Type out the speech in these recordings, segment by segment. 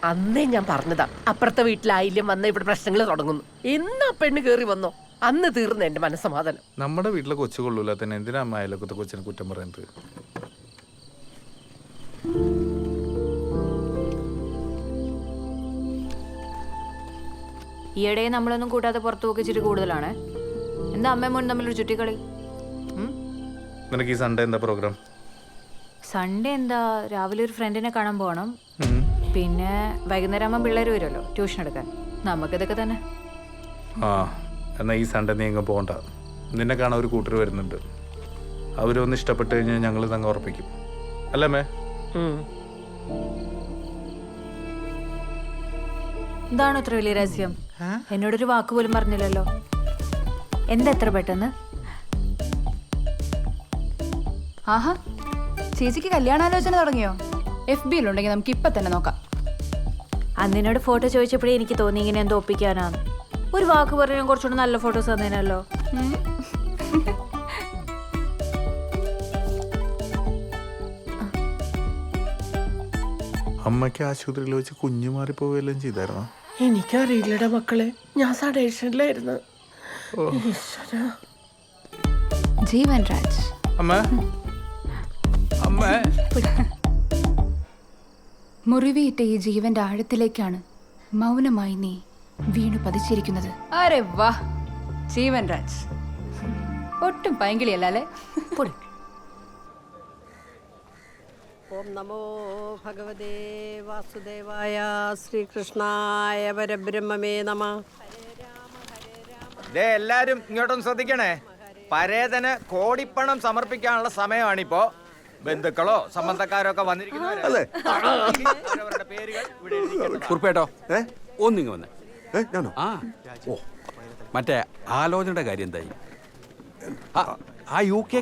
അന്നേ ഞാൻ പറഞ്ഞതാ, അപ്പുറത്തെ വീട്ടിലായില്യം വന്ന ഇവിടെ പ്രശ്നങ്ങൾ തുടങ്ങുന്നു. എന്നാ പെണ്ണ് കേറി വന്നോ അന്ന് തീർന്നു എന്റെ മനസ്സമാധാനം. നമ്മുടെ വീട്ടിലെ കൊച്ചു കൊള്ളൂല തന്നെ എന്തിനാ അമ്മ അയലൊക്കത്തെ കൊച്ചിനെ കുറ്റം പറയുന്നത്? ഈയിടെ നമ്മളൊന്നും കൂട്ടാതെ പുറത്തു പോക്കി ഇച്ചിരി കൂടുതലാണ്. എന്താ അമ്മയും മോനും തമ്മിലൊരു ചുറ്റിക്കളി? നിനക്ക് ഈ സൺഡേ എന്താ പ്രോഗ്രാം? സൺഡേ എന്താ, രാവിലെ ഒരു ഫ്രണ്ടിനെ കാണാൻ പോകണം. പിന്നെ വൈകുന്നേരം ആകുമ്പോൾ പിള്ളേർ വരുമല്ലോ ട്യൂഷൻ എടുക്കാൻ. നമുക്കിതൊക്കെ തന്നെ. ആ എന്നാൽ ഈ സൺഡേ നീ എങ്ങും പോകണ്ട. നിന്നെ കാണാൻ ഒരു കൂട്ടർ വരുന്നുണ്ട്. അവരൊന്ന് ഇഷ്ടപ്പെട്ട് കഴിഞ്ഞാൽ ഞങ്ങൾ തങ്ങ ഉറപ്പിക്കും. അല്ലേ മേ? എന്താണ് ഇത്ര വലിയ രഹസ്യം? എന്നോടൊരു വാക്ക് പോലും പറഞ്ഞില്ലല്ലോ. എന്താ എത്ര പെട്ടെന്ന്? ആഹാ, ചേച്ചിക്ക് കല്യാണാലോചന തുടങ്ങിയോ? FB യിലുണ്ടെങ്കിൽ നമുക്ക് ഇപ്പൊ തന്നെ നോക്കാം. അന്നിനോട് ഫോട്ടോ ചോദിച്ചപ്പോഴേ എനിക്ക് തോന്നി ഇങ്ങനെ എന്തോ ഒപ്പിക്കാനാണ്. ഒരു വാക്ക് പറയാൻ കുറച്ചുകൂടെ നല്ല ഫോട്ടോസ് തന്നേനല്ലോ. അമ്മയ്ക്ക് ആശുപത്രിയിൽ വെച്ച് കുഞ്ഞു മാറിപ്പോവുകയെല്ലാം ചെയ്തായിരുന്നോ? എനിക്കറിയില്ലടാ മക്കളെ, ഞാൻ സഡേഷനിലായിരുന്നു. ജീവൻ രാജ്. അമ്മ അമ്മ മുറിവേറ്റ ഈ ജീവന്റെ ആഴത്തിലേക്കാണ് മൗനമായി നീ വീണു പതിച്ചിരിക്കുന്നത്. അരെ വാ, ജീവൻ രാജ് ഒട്ടും പൈങ്കിളിയല്ലേ? ഓം നമോ ഭഗവതേ വാസുദേവായ ശ്രീകൃഷ്ണായ പരബ്രഹ്മമേ നമഃ. എല്ലാരും ഇങ്ങോട്ടൊന്ന് ശ്രദ്ധിക്കണേ. പരേതന് കോടിപ്പണം സമർപ്പിക്കാനുള്ള സമയമാണിപ്പോ. ബന്ധുക്കളോ സംബന്ധക്കാരോ ഒക്കെ വന്നിരിക്കുന്നവരല്ലേ അവരവരുടെ പേരുകൾ ഇവിടെ കുറിപ്പേട്ടോ ഒന്നിങ്ങ് വന്നേ. ആ ഓ മറ്റേ ആലോചനയുടെ കാര്യം എന്തായി? ആ UK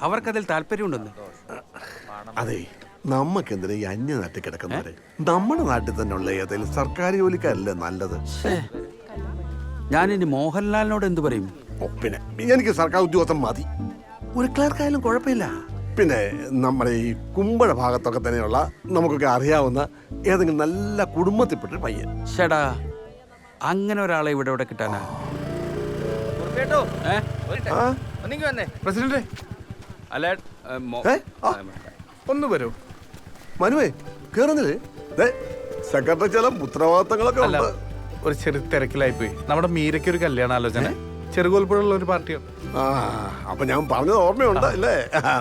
അവർക്കതിൽ താല്പര്യമുണ്ടെന്ന്. അതെ, നമ്മക്കെന്തിനാ ഈ അന്യനാട്ടിൽ കിടക്കുന്നവരെ? നമ്മുടെ നാട്ടിൽ തന്നെ ഉള്ള ഏതെങ്കിലും സർക്കാർ ജോലിക്കാരല്ലേ നല്ലത്? ഞാനിനി മോഹൻലാലിനോട് എന്ത് പറയും? പിന്നെ എനിക്ക് സർക്കാർ ഉദ്യോഗസ്ഥൻ മതി. ഒരു ക്ലർക്കായാലും കുഴപ്പമില്ല. പിന്നെ നമ്മുടെ ഈ കുമ്പഴ ഭാഗത്തൊക്കെ തന്നെയുള്ള നമുക്കൊക്കെ അറിയാവുന്ന ഏതെങ്കിലും നല്ല കുടുംബത്തിൽപ്പെട്ടൊരു പയ്യൻ. ചേടാ, അങ്ങനെ ഒരാളെ ഇവിടെ കിട്ടാനാ? പ്രസിഡന്റ് അല്ല ഒന്ന് വരൂ. മനുവേ കേറുന്നില്ലേ? സെക്രട്ടറി ചില ഉത്തരവാദിത്തങ്ങളൊക്കെ അല്ല, ഒരു ചെറിയ തിരക്കിലായിപ്പോയി. നമ്മുടെ മീരയ്ക്ക് ഒരു കല്യാണാലോചന ചെറുകോൽപ്പുഴയുള്ള ഒരു പാർട്ടിയാണ്. അപ്പൊ ഞാൻ പറഞ്ഞത് ഓർമ്മയുണ്ട് അല്ലേ?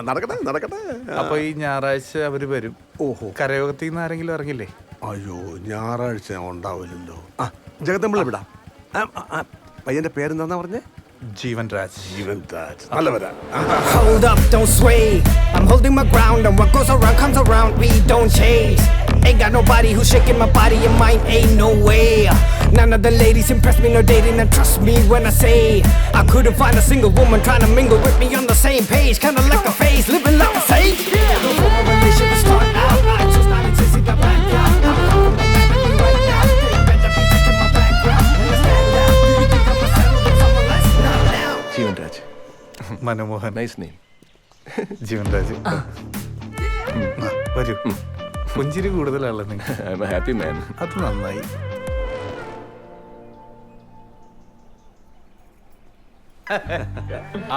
നടക്കട്ടെ നടക്കട്ടെ. അപ്പൊ ഈ ഞായറാഴ്ച അവര് വരും. ഓഹോ, കരയോഗത്തിൽ നിന്ന് ആരെങ്കിലും ഇറങ്ങില്ലേ? അയ്യോ, ഞായറാഴ്ച ഉണ്ടാവില്ലല്ലോ. ജഗത്തമ്പിള്ള വിടാം. പയ്യന്റെ പേരെന്താ പറഞ്ഞേ? ജീവൻ രാജ്. ജീവൻ Raj നല്ലവരാ. Hold up, don't sway. I'm holding my ground, and what goes around comes around. We don't chase. Ain't got nobody who's shaking my body and mine. Ain't no way. None of the ladies impress me, no dating, and trust me when I say I couldn't find a single woman trying to mingle with me on the same page. Kinda like a phase, living like a sage. Before my relation to start out, I just started to see the back out. I'm from the man right now. They better be checking my background. Stand out. Do you think I'm a settle with someone less? Not now. Jeevan Raj. Manmohan. Nice name. Jeevan Raj വരൂ. പുഞ്ചിരി കൂടുതലാണല്ലോ നിങ്ങൾ. Happy man. അത് നന്നായി.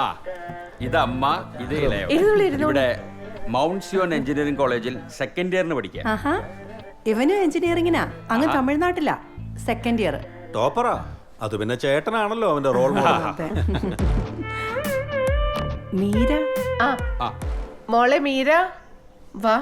ആ ഇതമ്മ, ഇത് ഇവിടെ മൗണ്ട് സിയോൺ എഞ്ചിനീയറിംഗ് കോളേജിൽ സെക്കൻഡ് ഇയറിന് പഠിക്കുക. ഇവന് എഞ്ചിനീയറിംഗിനാ, അങ്ങ് തമിഴ്നാട്ടിലാ സെക്കൻഡ് ഇയർ. ടോപ്പറാ. അത് പിന്നെ ചേട്ടനാണല്ലോ അവന്റെ റോൾ മോഡൽ. മീര. മോളെ മീര വാ.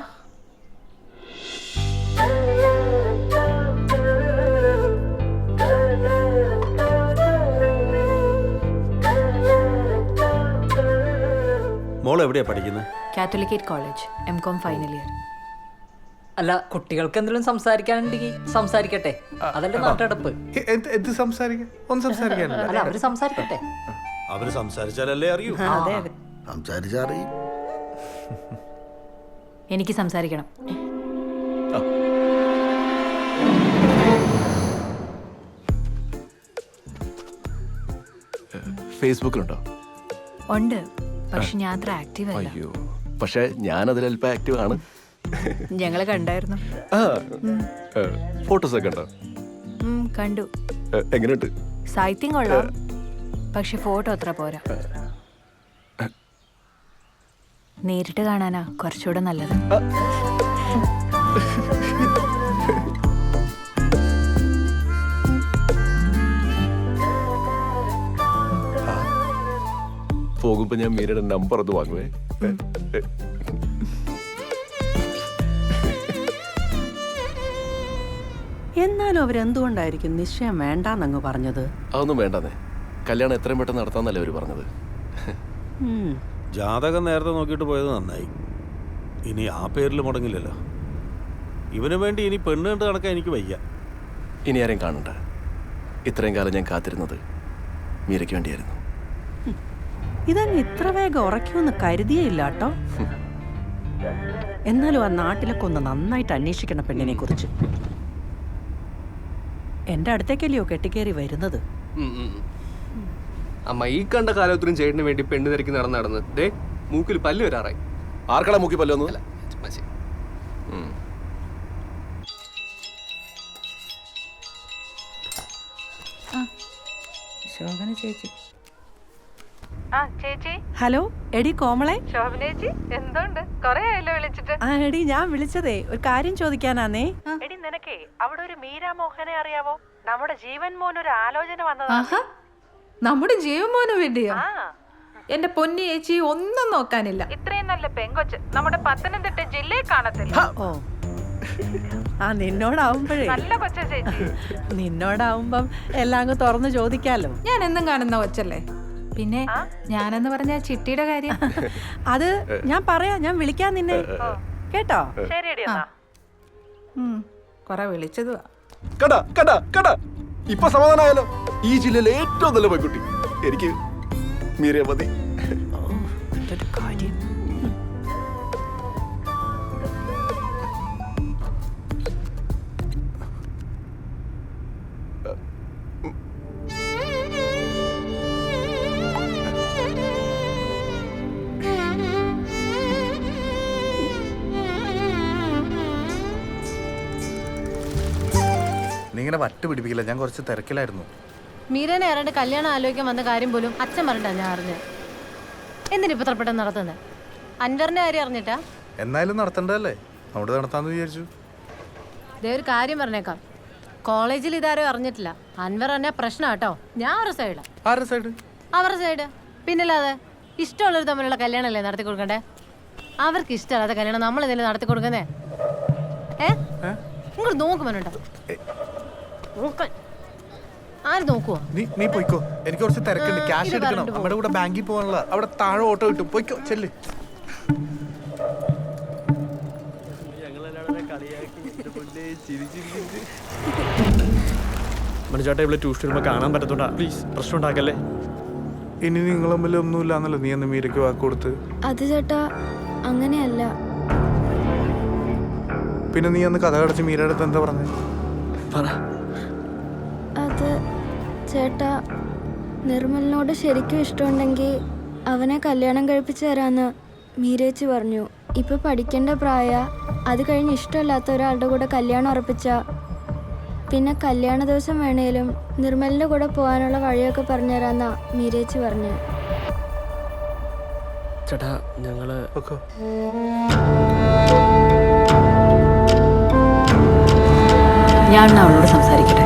മോൾ എവിടെയാ പഠിക്കുന്നത്? Catholicate college, MCom final year. അല്ല, കുട്ടികൾക്ക് എന്തെങ്കിലും സംസാരിക്കാനുണ്ടെങ്കിൽ സംസാരിക്കട്ടെ. അതല്ലേ നാട്ടടപ്പ്. എന്ത് സംസാരിക്കാൻ? ഒന്നും സംസാരിക്കാനില്ല. അല്ല, അവര് സംസാരിക്കട്ടെ. അവര് സംസാരിച്ചാലല്ലേ അറിയൂ. സംസാരിച്ചറിയും. എനിക്ക് സംസാരിക്കണം. ഫേസ്ബുക്കിലുണ്ടോ? ഉണ്ട്, പക്ഷെ ഞാൻ അത്ര ആക്റ്റീവ് അല്ല. അയ്യോ, പക്ഷെ ഞാൻ അതിൽ അല്പം ആക്റ്റീവ് ആണ്. ഞങ്ങള് കണ്ടായിരുന്നു. ഫോട്ടോസ് ഒക്കെ ഉണ്ടോ? കണ്ടു. എങ്ങനെയുണ്ട്? സാഹിത്യം കൊള്ളാം, പക്ഷെ ഫോട്ടോ അത്ര പോരാ. നേരിട്ട് കാണാനാ കുറച്ചുകൂടെ നല്ലത്. പോകുമ്പോ ഞാൻ മീരയുടെ നമ്പർ ഒന്ന് വാങ്ങുവേ. എന്നാലും അവരെന്തുകൊണ്ടായിരിക്കും നിശ്ചയം വേണ്ടാന്നങ്ങ് പറഞ്ഞത്? അതൊന്നും വേണ്ടെന്നേ, കല്യാണം എത്രയും പെട്ടെന്ന് നടത്താന്നല്ലേ അവര് പറഞ്ഞത്. ജാതകം നേരത്തെ നോക്കിയിട്ട് പോയത് നന്നായി. ഇനി ആ പേരിൽ മുടങ്ങില്ലല്ലോ. ഇവന് വേണ്ടി ഇനി പെണ്ണ് കണ്ട് നടക്കാൻ എനിക്ക് വയ്യ. ഇനി ആരെയും കാണണ്ട. ഇത്രയും കാലം ഞാൻ കാത്തിരുന്നത് മീരയ്ക്ക് വേണ്ടിയായിരുന്നു. ഇതങ്ങ് ഇത്ര വേഗം ഉറക്കുമെന്ന് കരുതിയേയില്ല കേട്ടോ. എന്നാലും ആ നാട്ടിലൊക്കെ ഒന്ന് നന്നായിട്ട് അന്വേഷിക്കണം പെണ്ണിനെ കുറിച്ച്. എന്റെ അടുത്തേക്കല്ലയോ കെട്ടിക്കേറി വരുന്നത്. അമ്മ ഈ കണ്ട കാലത്തിനും ചേട്ടന് വേണ്ടി പെണ്ണ് തിരക്കി നടന്ന് ദേ മൂക്കിൽ പല്ല് വരാറായി. ആർക്കടാ മൂക്കി പല്ലൊന്നും? ശോഭന ചേച്ചി. ഹലോ എടി കോമളെ. എന്തുണ്ട്? കൊറേ ആയല്ലോ വിളിച്ചിട്ട്. ആ എടി ഞാൻ വിളിച്ചതേ ഒരു കാര്യം ചോദിക്കാനാന്നേ. എടി നിനക്കേ അവിടെ ഒരു മീരാ മോഹനെ അറിയാവോ? നമ്മുടെ ജീവൻ മോൻ ഒരു ആലോചന വന്നതാ. നമ്മുടെ ജീവമോന് വേണ്ടിയോ? എന്റെ പൊന്നി ചേച്ചി ഒന്നും നോക്കാനില്ല. ഇത്രയും നല്ല പെങ്കൊച്ച് നമ്മുടെ പത്തനംതിട്ട ജില്ലയിൽ കാണത്തില്ല. ഓ ആ നിന്നോടാവുമ്പോഴേ നല്ല കൊച്ച ചേച്ചി. നിന്നോടാവുമ്പം എല്ലാം അങ്ങ് തുറന്ന് ചോദിക്കാലോ. ഞാൻ എന്നും കാണുന്ന കൊച്ചല്ലേ. പിന്നെ ഞാനെന്ന് പറഞ്ഞ ചിട്ടിയുടെ കാര്യം അത് ഞാൻ പറയാം, ഞാൻ വിളിക്കാൻ നിന്നെ കേട്ടോ. ശരിയടി എന്നാ. കൊറേ വിളിച്ചതുവാ. കടാ കടാ കടാ, ഇപ്പൊ സമാധാനമായാലോ? ഈ ജില്ലയിലെ ഏറ്റവും നല്ല പെൺകുട്ടി എനിക്ക് മീരയെ മതി. കാര്യം നീ ഇങ്ങനെ വട്ട് പിടിപ്പിക്കില്ല, ഞാൻ കുറച്ച് തിരക്കിലായിരുന്നു. മീരനെ ആരാണ്ട് കല്യാണം ആലോചിക്കാൻ വന്ന കാര്യം പോലും അച്ഛൻ പറഞ്ഞിട്ടാ ഞാൻ അറിഞ്ഞത്. എന്തിനിപ്പോ ഇത്ര പെട്ടെന്ന് നടത്തുന്നത്? അൻവറിന്റെ കാര്യം അറിഞ്ഞിട്ടാ? എന്നാലും നടത്തണ്ടല്ലേ, അവിടെ നടത്താന്ന് വിചാരിച്ചു. ഇതേ ഒരു കാര്യം പറഞ്ഞേക്കാം, കോളേജിൽ ഇതാരും അറിഞ്ഞിട്ടില്ല. അൻവർ തന്നെ പ്രശ്നം കേട്ടോ. ഞാൻ ഒരു സൈഡ്. ആരുടെ സൈഡ്? അവരുടെ സൈഡ്. പിന്നല്ലാതെ ഇഷ്ടമുള്ളവർ തമ്മിലുള്ള കല്യാണമല്ലേ നടത്തി കൊടുക്കണ്ടേ? അവർക്ക് ഇഷ്ടമല്ലാത്ത കല്യാണം നമ്മൾ എന്തെങ്കിലും നടത്തി കൊടുക്കുന്നേ? ഇങ്ങോട്ട് നോക്കുമ്പോണ്ടോ നോക്കാൻ ആര് നോക്കുവോ? നീ പോയിക്കോ, എനിക്ക് കുറച്ച് തിരക്കുണ്ട്. ക്യാഷ് എടുക്കണം, നമ്മുടെ കൂടെ ബാങ്കിൽ പോകാനുള്ള. അവിടെ താഴെ ഓട്ടോ കിട്ടും, പോയിക്കോ ചെല്ല്. മണിച്ചേട്ടാ ഇവിടെ ട്യൂഷൻ വരുമ്പോൾ കാണാൻ പറ്റത്തോണ്ടാ, പ്ലീസ് പ്രശ്നം ഉണ്ടാക്കല്ലേ. ഇനി നിങ്ങൾ തമ്മിൽ ഒന്നുമില്ലാന്നല്ലോ നീ എന്ന് മീരയ്ക്ക് വാക്ക് കൊടുത്ത്. അത് ചേട്ടാ അങ്ങനെയല്ല. പിന്നെ നീ അന്ന് കഥ കടച്ച് മീരയുടെ അടുത്ത് എന്താ പറഞ്ഞത്? അത് ചേട്ടാ, നിർമ്മലിനോട് ശരിക്കും ഇഷ്ടമുണ്ടെങ്കിൽ അവനെ കല്യാണം കഴിപ്പിച്ചു തരാന്ന് മീരേച്ചി പറഞ്ഞു. ഇപ്പൊ പഠിക്കേണ്ട പ്രായ, അത് കഴിഞ്ഞ് ഇഷ്ടമല്ലാത്ത ഒരാളുടെ കൂടെ കല്യാണം ഉറപ്പിച്ച പിന്നെ കല്യാണ ദിവസം വേണേലും നിർമ്മലിന്റെ കൂടെ പോകാനുള്ള വഴിയൊക്കെ പറഞ്ഞുതരാന്നാ മീരേച്ചി പറഞ്ഞു. ചേട്ടാ ഞങ്ങള് ഞാൻ അവളോട് സംസാരിക്കട്ടെ.